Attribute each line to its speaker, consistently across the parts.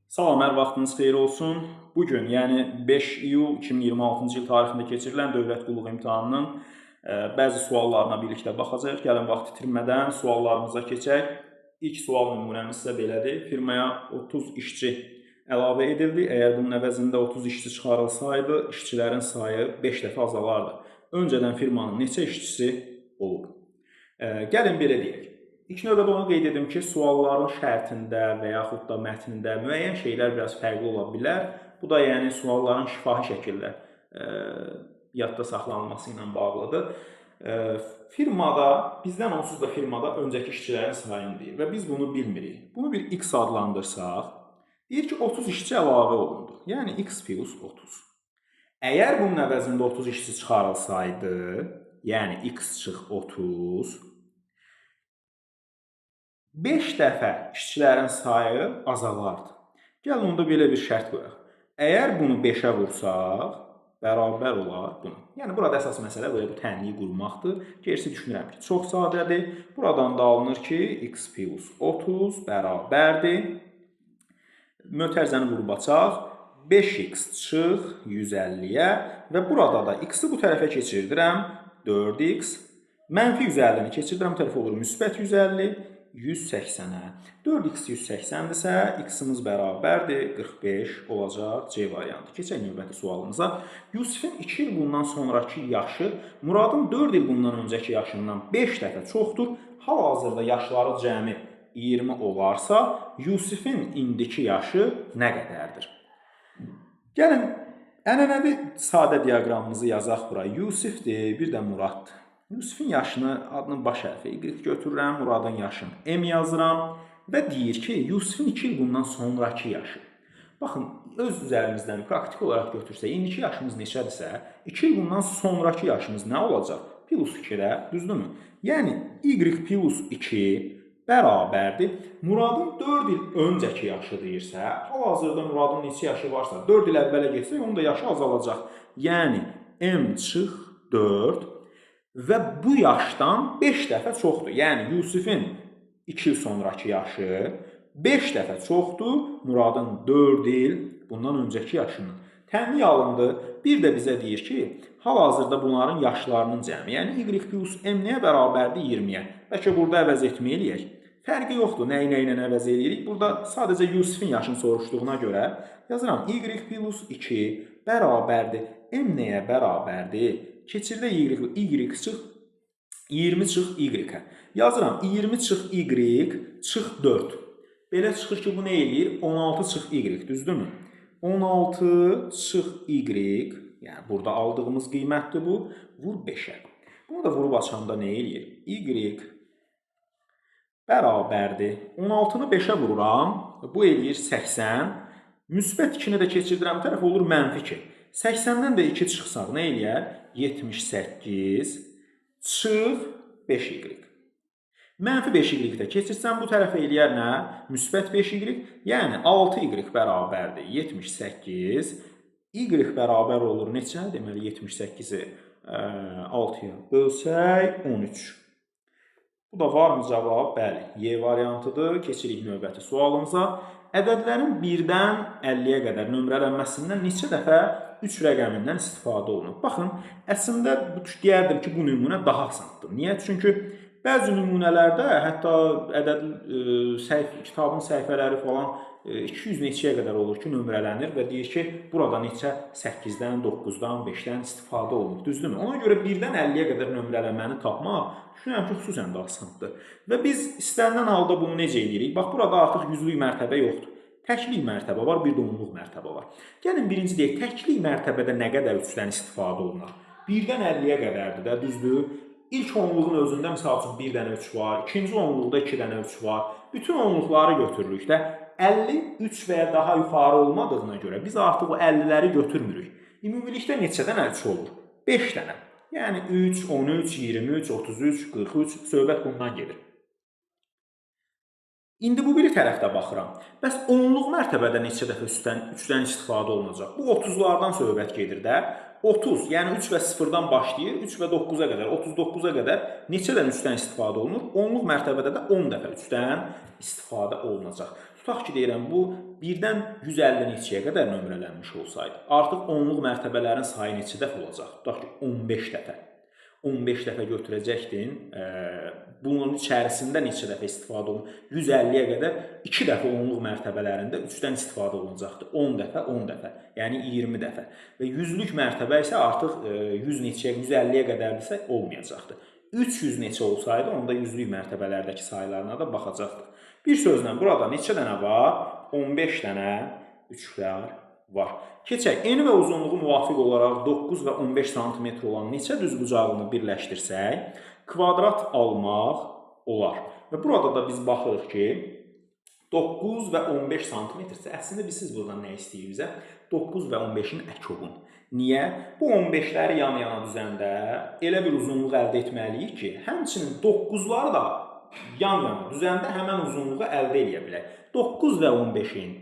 Speaker 1: Salam, hər vaxtınız xeyir olsun. Bugün, yəni 5 iyul 2026-cı il tarixində keçirilən dövlət qulluğu imtahanının bəzi suallarına birlikdə baxacağıq. Gəlin vaxt itirmədən suallarımıza keçək. İlk sual nümunəmiz isə belədir. Firmaya 30 işçi əlavə edildi. Əgər bunun əvəzində 30 işçi çıxarılsaydı, işçilərin sayı 5 dəfə azalardı. Öncədən firmanın neçə işçisi olub? Gəlin belə deyək. İlk növbədə onu qeyd edim ki, sualların şərtində və yaxud da mətnində müəyyən şeylər biraz fərqli ola bilər. Bu da yəni sualların şifahi şəkildə yadda saxlanılması ilə bağlıdır. Firmada, bizdən onsuz da firmada öncəki işçilərin sayını deyir və biz bunu bilmirik. Bunu bir x adlandırsaq, deyir ki, 30 işçi əlavə olundu. Yəni x plus 30. Əgər bunun əvəzində 30 işçi çıxarılsaydı, yəni x çıx 30, 5 dəfə işçilərin sayı azalardı. Gəlin onda belə bir şərt qoyaq. Əgər bunu 5-ə vursaq, bərabər olar buna. Yəni burada əsas məsələ bu tənliyi qurmaqdır. Gerisi düşünürəm ki, çox sadədir. Buradan da alınır ki, x plus 30 bərabərdir. Mötərizəni vurub açaq. 5x çıx 150-yə və burada da x-i bu tərəfə keçirdirəm. 4x. Mənfi 150-ni keçirdirəm. Bu tərəfə olur müsbət 150. 180-ə. 4x 180-dirsə, x-imiz bərabərdir, 45 olacaq C variantı. Keçək növbəti sualımıza. Yusifin 2 il bundan sonraki yaşı, Muradın 4 il bundan öncəki yaşından 5 dəfə çoxdur. Hal-hazırda yaşları cəmi 20 olarsa, Yusifin indiki yaşı nə qədərdir? Gəlin, ənənəvi sadə diaqramımızı yazaq bura. Yusifdir, bir də Muraddır. Yusifin yaşını, adının baş hərfi Y götürürəm, Muradın yaşını M yazıram və deyir ki, Yusifin 2 il bundan sonraki yaşı. Baxın, öz üzərimizdən praktik olaraq götürsək, indiki yaşımız neçədirsə, 2 il bundan sonraki yaşımız nə olacaq? Plus 2-də, düzdürmü? Yəni, Y plus 2 bərabərdir. Muradın 4 il öncəki yaşı deyirsə, hal-hazırda Muradın neçə yaşı varsa, 4 il əvvələ getsək, onun da yaşı azalacaq. Yəni, M çıx 4 və bu yaşdan 5 dəfə çoxdur. Yəni, Yusifin 2 il sonraki yaşı 5 dəfə çoxdur, Muradın 4 il bundan öncəki yaşının. Tənlik alındı. Bir də bizə deyir ki, hal-hazırda bunların yaşlarının cəmi, yəni Y plus M nəyə bərabərdir? 20-yə. Bəlkə burada əvəz etməyəliyək. Fərqi yoxdur, nəyi nə ilə əvəz edirik. Burada sadəcə Yusifin yaşını soruşduğuna görə yazıram. Y plus 2 bərabərdir. M nəyə bərabərdir? Keçirdə Y çıx 20 çıx Y-ə. Yazıram 20 çıx Y çıx 4. Belə çıxır ki, bu nə eləyir? 16 çıx Y, düzdürmü? 16 çıx Y, yəni burada aldığımız qiymətdir bu, vur 5-ə. Bunu da vurub açanda nə eləyir? Y bərabərdir. 16-nı 5-ə vururam, bu eləyir 80. Müsbət 2-ni də keçirdirəm, tərəf olur mənfi 2. 80-dən də 2 çıxsaq nə eləyər? 78 çıx 5y. Mənfi 5y də keçirsəm bu tərəfə eləyər nə? Müsbət 5y, yəni 6y bərabərdir 78. Y bərabər olur neçə? Deməli 78-i 6-ya bölsək 13. Bu da varmı cavab? Bəli, Y variantıdır. Keçirik növbəti sualımıza. Ədədlərin 1-dən 50-yə qədər nömrələnməsindən neçə dəfə 3 rəqəmindən istifadə olunur? Baxın, əslində deyərdim ki, bu nümunə daha asandır. Niyə? Çünki bəzi nümunələrdə hətta kitabın səhifələri falan 200 neçəyə qədər olur ki, nömrələnir və deyir ki, burada neçə 8-dən, 9-dan, 5-dən istifadə olunur. Düzdürmü? Ona görə 1-dən 50-yə qədər nömrələməni tapmaq düşünürəm ki, xüsusən də asandır. Və biz istənilən halda bunu necə edirik? Bax, burada artıq yüzlük mərtəbə yoxdur. Təklik mərtəbə var, bir də onluq mərtəbə var. Gəlin birinci deyək, təklik mərtəbədə nə qədər 3-dən istifadə olunur? 1-dən 50-yə qədərdir də, düzdür? İlk onluğun özündə misal üçün 1 dənə 3 var, ikinci onluqda 2 dənə 3 var. Bütün onluqları götürürük də 50 3 və ya daha yuxarı olmadığına görə biz artıq o 50-ləri götürmürük. Ümumilikdə neçədən 3 olur? 5 dənə. Yəni 3, 13, 23, 33, 43 söhbət bundan gedir. İndi bu biri tərəfdə baxıram. Bəs onluq mərtəbədə neçə dəfə 3-dən istifadə olunacaq? Bu 30-lardan söhbət gedir də. 30, yəni 3 və 0-dan başlayır, 3 və 9-a qədər, 39-a qədər neçədən 3-dən istifadə olunur? Onluq mərtəbədə də 10 dəfə 3-dən istifadə olunacaq. Tutaq ki, deyirəm, bu 1-dən 150 neçəyə qədər nömrələnmiş olsaydı, artıq onluq mərtəbələrin sayı neçə dəfə olacaq? Tutaq ki, 15 dəfə. 15 dəfə götürəcəkdin, bunun içərisində neçə dəfə istifadə olunur? 150-yə qədər 2 dəfə onluq mərtəbələrində 3-dən istifadə olunacaqdır. 10 dəfə, 10 dəfə, yəni 20 dəfə. Və yüzlük mərtəbə isə artıq 100 neçəyə, 150-yə qədərdirsə olmayacaqdır. 300 neçə olsaydı, onda yüzlük mərtəbələrdəki saylarına da baxacaqdır. Bir sözlə, burada neçə dənə var? 15 dənə üçlər var. Keçək, eni və uzunluğu müvafiq olaraq 9 və 15 sm olan neçə düzbucağını birləşdirsək, kvadrat almaq olar. Və burada da biz baxırıq ki, 9 və 15 sm isə əslində siz buradan nə istəyirsiniz? 9 və 15-in əki olun. Niyə? Bu 15-ləri yan-yana düzəndə elə bir uzunluq əldə etməliyik ki, həmçinin 9-ları da yan-yana düzəndə həmən uzunluğu əldə edə bilək. 9 və 15-in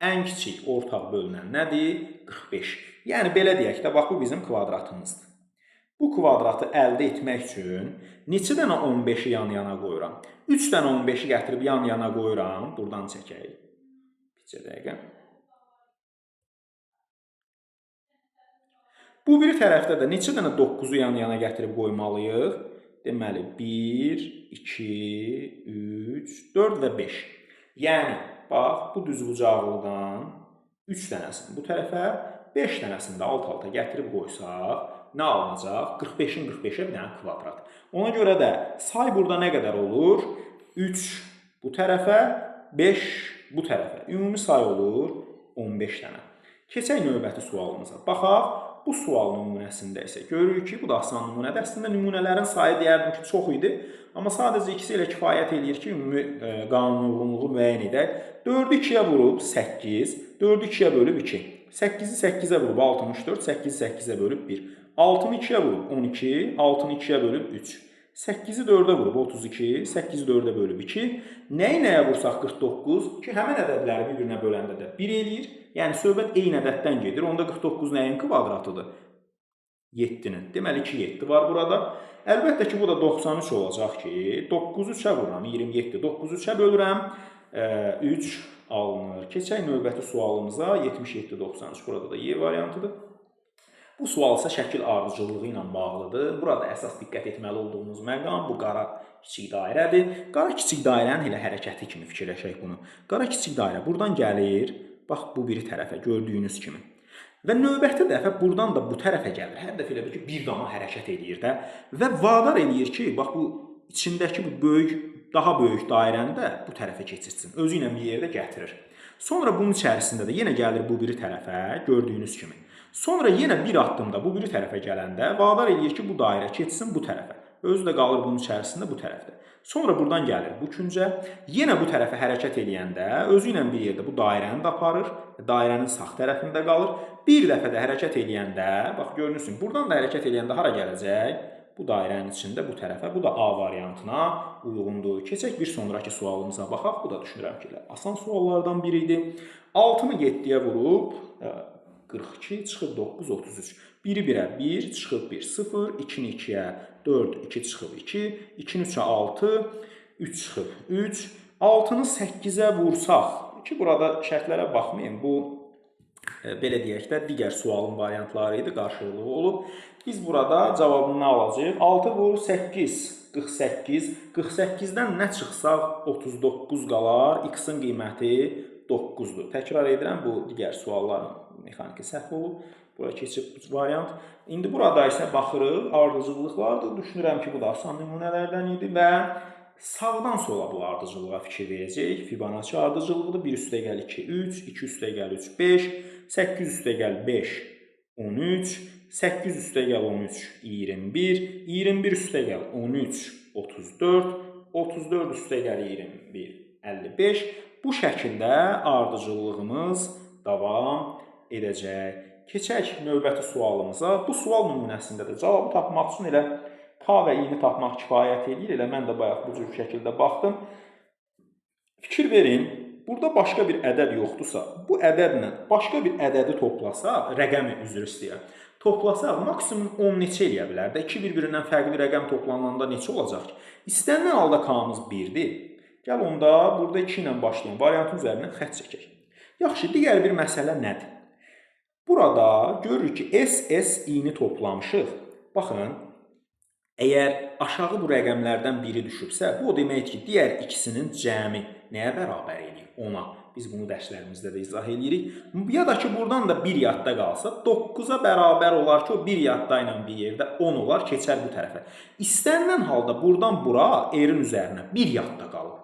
Speaker 1: ən kiçik ortaq bölünən nədir? 45. Yəni, belə deyək də, bax, bu bizim kvadratımızdır. Bu kvadratı əldə etmək üçün neçə dənə 15-i yan-yana qoyuram? 3 dənə 15-i gətirib yan-yana qoyuram. Buradan çəkək. Bir dəqiqə. Bu bir tərəfdə də neçə dənə 9-u yan-yana gətirib qoymalıyıq? Deməli, 1, 2, 3, 4 və 5. Yəni, bax, bu düzbucaqlıdan 3 dənəsini bu tərəfə, 5 dənəsini də alt-alta gətirib qoysaq, nə alınacaq? 45-in 45-ə bir dənə kvadrat. Ona görə də say burada nə qədər olur? 3 bu tərəfə, 5 bu tərəfə. Ümumi say olur 15 dənə. Keçək növbəti sualımıza. Baxaq, bu sual nümunəsində isə görürük ki, bu da asan nümunədir. Əslində, nümunələrin sayı deyərdim ki, çox idi. Amma sadəcə ikisi ilə kifayət edir ki, ümumi qanun uyğunluğu müəyyən edək. 4-ü 2-yə vurub 8, 4-ü 2-yə bölüb 2. 8-i 8-ə vurub 64, 8-i 8-ə bölüb 1. 6-nı 2-yə vurub 12, 6-nı 2-yə bölüb 3. 8-i 4-ə vurub 32, 8-i 4-ə bölüb 2. Nəyi nəyə vursaq 49 ki, həmən ədədləri bir-birinə böləndə də 1 eləyir. Yəni, söhbət eyni ədəddən gedir. Onda 49 nəyin kvadratıdır? 7-nin. Deməli, 2 7 var burada. Əlbəttə ki, bu da 93 olacaq ki, 9-u 3-ə vururam, 27. 9-u 3-ə bölürəm, 3 alınır. Keçək növbəti sualımıza, 77-93. Burada da Y variantıdır. Bu sual isə şəkil ardıcıllığı ilə bağlıdır. Burada əsas diqqət etməli olduğumuz məqam bu qara kiçik dairədir. Qara kiçik dairənin elə hərəkəti kimi fikirləşək bunu. Qara kiçik dairə buradan gəlir, bax bu biri tərəfə gördüyünüz kimi. Və növbəti dəfə buradan da bu tərəfə gəlir. Hər dəfə elə bir ki, bir dama hərəkət edir də və vadar eləyir ki, bax bu içindəki bu böyük, daha böyük dairəni də bu tərəfə keçirsin. Özü ilə bir yerdə gətirir. Sonra bunun içərisində də yenə gəlir bu biri tərəfə, gördüyünüz kimi. Sonra yenə bir addımda bu biri tərəfə gələndə vadar eləyir ki, bu dairə keçsin bu tərəfə. Özü də qalır bunun içərisində bu tərəfdə. Sonra buradan gəlir bu küncə. Yenə bu tərəfə hərəkət eləyəndə özü ilə bir yerdə bu dairəni də aparır. Dairənin sağ tərəfində qalır. Bir dəfə də hərəkət eləyəndə, bax görürsün, buradan da hərəkət eləyəndə hara gələcək? Bu dairənin içində bu tərəfə. Bu da A variantına uyğundur. Keçək bir sonraki sualımıza baxaq. Bu da düşünürəm ki, asan suallardan biri idi. 6-nı 7-yə vurub 42 çıxıb 9, 33. 1-i 1-ə 1 çıxıb 1, 0. 2-ni 2-yə 4, 2 çıxıb 2. 2-ni 3-ə 6, 3 çıxıb 3. 6-nı 8-ə vursaq, ki, burada şərtlərə baxmayın, bu, belə deyək də, digər sualın variantları idi, qarşılığı olub. Biz burada cavabını alacağıq. 6 vur 8, 48. 48-dən nə çıxsaq 39 qalar. X-in qiyməti 9-dur. Təkrar edirəm, bu digər sualların mexaniki səhv olub. Bura keçib variant. İndi burada isə baxırıq, ardıcıllıqlardır. Düşünürəm ki, bu da asan nümunələrdən idi və sağdan sola bu ardıcılığa fikir verəcək. Fibonacci ardıcılığıdır. 1 üstə gəl 2, 3, 2 üstə gəl 3, 5, 8 üstə gəl 5, 13, 8 üstə gəl 13, 21, 21 üstə gəl 13, 34, 34 üstə gəl 21, 55. Bu şəkildə ardıcıllığımız davam edəcək. Keçək növbəti sualımıza. Bu sual nümunəsində də cavabı tapmaq üçün elə K və I-ni tapmaq kifayət edir. Elə mən də bayaq bu cür şəkildə baxdım. Fikir verin, burada başqa bir ədəd yoxdursa, bu ədədlə başqa bir ədədi toplasaq, rəqəmi üzr istəyirəm, toplasaq maksimum 10 neçə eləyə bilər də? 2 bir-birindən fərqli rəqəm toplananda neçə olacaq ki? İstənilən halda K-mız 1-dir. Gəl onda burada 2 ilə başlayan variantın üzərindən xətt çəkək. Yaxşı, digər bir məsələ nədir? Burada görürük ki, SSI-ni toplamışıq. Baxın, əgər aşağı bu rəqəmlərdən biri düşübsə, bu o deməkdir ki, digər ikisinin cəmi nəyə bərabər eləyir? 10-a. Biz bunu dərslərimizdə də izah edirik. Ya da ki, buradan da 1 yadda qalsa, 9-a bərabər olar ki, o 1 yadda ilə bir yerdə 10 olar, keçər bu tərəfə. İstənilən halda buradan bura R-in üzərinə 1 yadda qalır.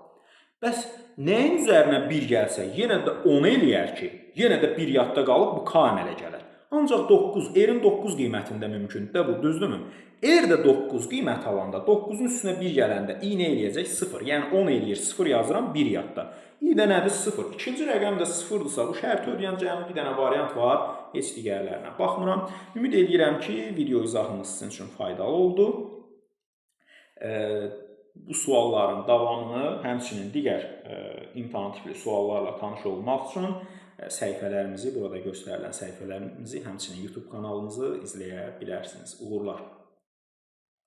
Speaker 1: Bəs nəyin üzərinə 1 gəlsə, yenə də 10 eləyər ki, yenə də 1 yadda qalıb, bu K əmələ gələr. Ancaq 9, R-in 9 qiymətində mümkündür də bu, düzdürmü? R də 9 qiymət alanda, 9-un üstünə 1 gələndə i nə eləyəcək? 0. Yəni 10 eləyir, 0 yazıram, 1 yadda. i də nədir? 0. İkinci rəqəm də 0-dırsa, bu şərti ödəyən cəmi bir dənə variant var, heç digərlərinə baxmıram. Ümid edirəm ki, video izahımız sizin üçün faydalı oldu. Bu sualların davamını, həmçinin digər imtahan tipli suallarla tanış olmaq üçün səhifələrimizi, burada göstərilən səhifələrimizi, həmçinin YouTube kanalımızı izləyə bilərsiniz. Uğurlar!